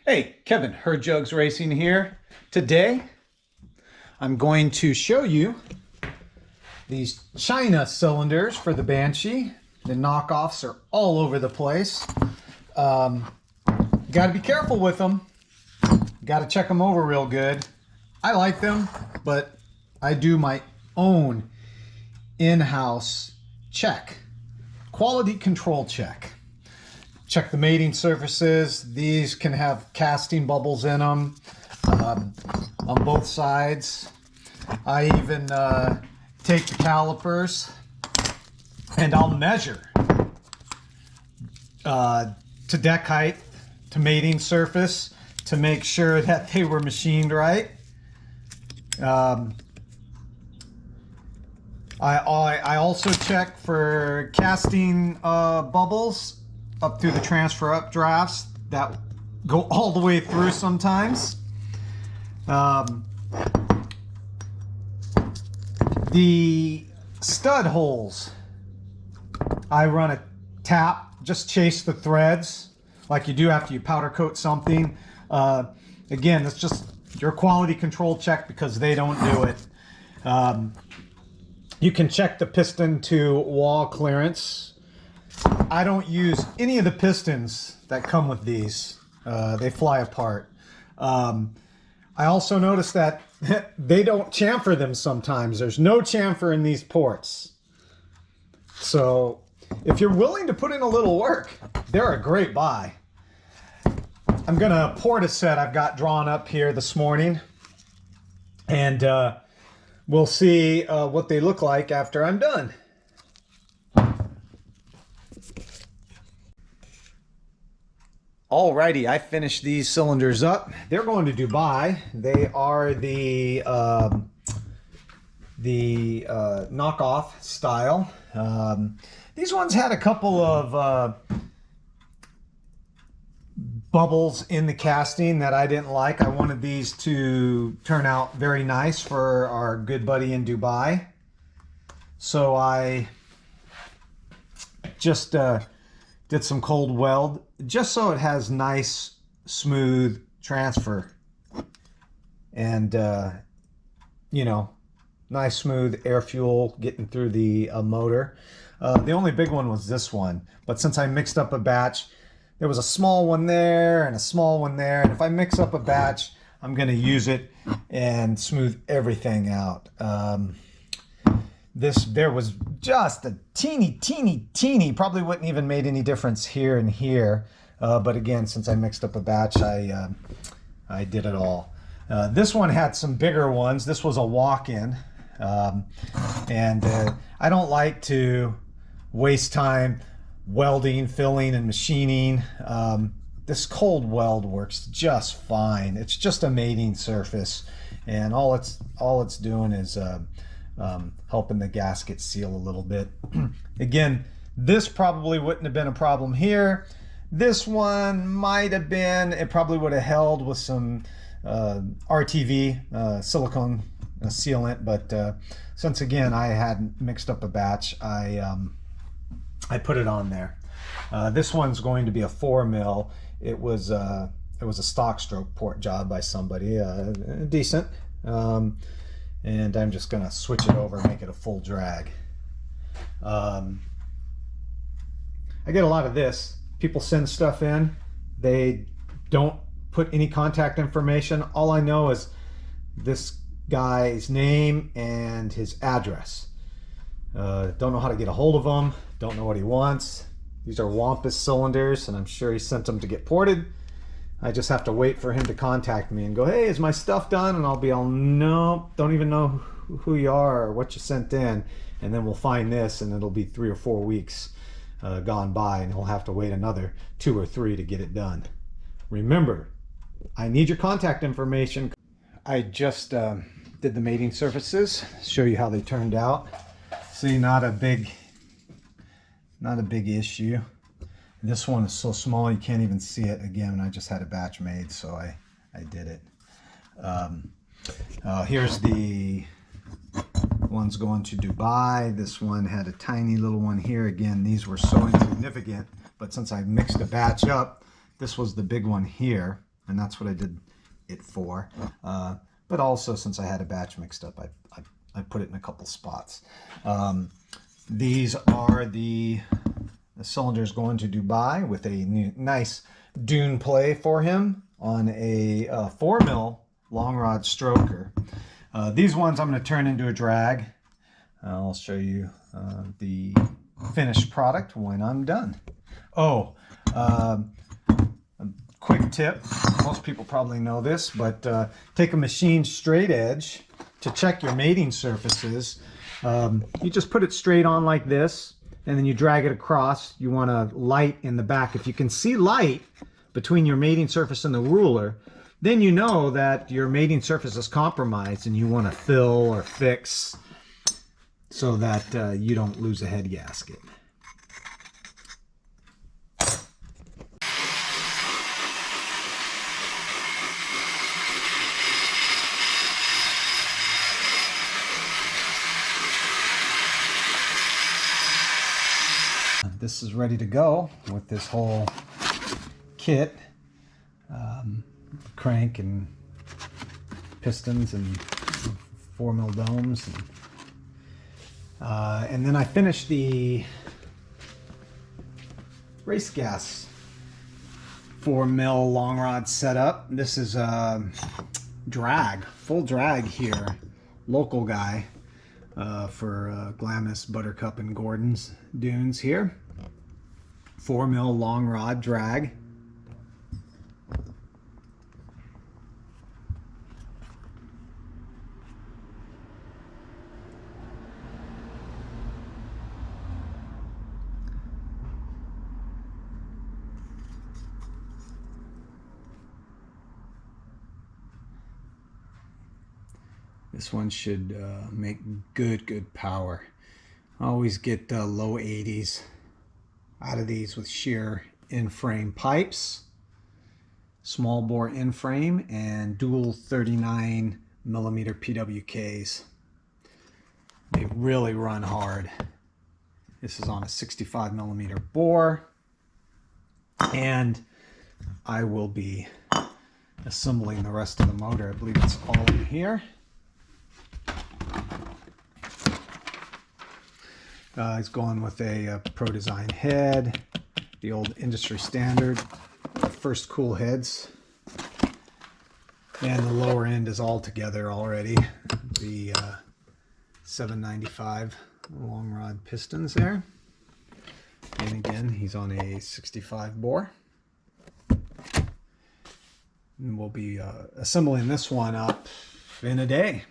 Hey, Kevin, Herr Jugs Racing here. Today, I'm going to show you these China cylinders for the Banshee. The knockoffs are all over the place. Got to be careful with them. Got to check them over real good. I like them, but I do my own in-house check. Quality control check. Check the mating surfaces. These can have casting bubbles in them on both sides. I even take the calipers and I'll measure to deck height, to mating surface, to make sure that they were machined right. I also check for casting bubbles up through the transfer updrafts that go all the way through sometimes. The stud holes, I run a tap, just chase the threads like you do after you powder coat something. Again, it's just your quality control check because they don't do it. You can check the piston to wall clearance. I don't use any of the pistons that come with these. They fly apart. I also noticed that they don't chamfer them sometimes. There's no chamfer in these ports. So if you're willing to put in a little work, they're a great buy. I'm gonna port a set I've got drawn up here this morning, and we'll see what they look like after I'm done. Alrighty, I finished these cylinders up. They're going to Dubai. They are the knockoff style. These ones had a couple of bubbles in the casting that I didn't like. I wanted these to turn out very nice for our good buddy in Dubai. So I just did some cold weld just so it has nice smooth transfer and you know, nice smooth air fuel getting through the motor. The only big one was this one, but since I mixed up a batch, there was a small one there and a small one there, and if I mix up a batch, I'm going to use it and smooth everything out. There was just a teeny, probably wouldn't even made any difference here and here. But again, since I mixed up a batch, I did it all. This one had some bigger ones. This was a walk-in. And I don't like to waste time welding, filling, and machining. This cold weld works just fine. It's just a mating surface. And all it's doing is helping the gasket seal a little bit. Again, this probably wouldn't have been a problem here. This one might have been. It probably would have held with some RTV silicone sealant, but since again I had mixed up a batch, I put it on there. This one's going to be a 4 mil. It was a stock stroke port job by somebody, decent. And I'm just gonna switch it over, make it a full drag. I get a lot of this. People send stuff in, they don't put any contact information. All I know is this guy's name and his address. Don't know how to get a hold of him, don't know what he wants. These are Wampus cylinders, and I'm sure he sent them to get ported. I just have to wait for him to contact me and go, hey, is my stuff done? And I'll be all, no, don't even know who you are or what you sent in. And then we'll find this, and it'll be 3 or 4 weeks gone by, and he'll have to wait another 2 or 3 to get it done. Remember, I need your contact information. I just did the mating surfaces, show you how they turned out. See, not a big issue. This one is so small you can't even see it. Again, I just had a batch made, so I did it. Here's the one's going to Dubai. This one had a tiny little one here. Again, these were so insignificant, but since I mixed the batch up, this was the big one here. and that's what I did it for. But also, since I had a batch mixed up, I put it in a couple spots. These are the cylinders going to Dubai with a nice dune play for him on a 4 mil long rod stroker. These ones I'm going to turn into a drag. I'll show you the finished product when I'm done. Oh, a quick tip. Most people probably know this, but take a machined straight edge to check your mating surfaces. You just put it straight on like this, and then you drag it across. You want a light in the back. If you can see light between your mating surface and the ruler, then you know that your mating surface is compromised and you want to fill or fix so that you don't lose a head gasket. This is ready to go with this whole kit, crank and pistons and 4 mil domes, and then I finished the race gas 4 mil long rod setup. This is drag, full drag here, local guy for Glamis, Buttercup, and Gordon's dunes here. 4 mil long rod drag. This one should make good power. Always get low 80s out of these with sheer in-frame pipes, small bore in-frame, and dual 39 millimeter PWKs. They really run hard. This is on a 65 millimeter bore, and I will be assembling the rest of the motor. I believe it's all in here. It's going with a Pro Design head, the old industry standard, first cool heads, and the lower end is all together already. The 795 long rod pistons there, and again he's on a 65 bore. And we'll be assembling this one up in a day.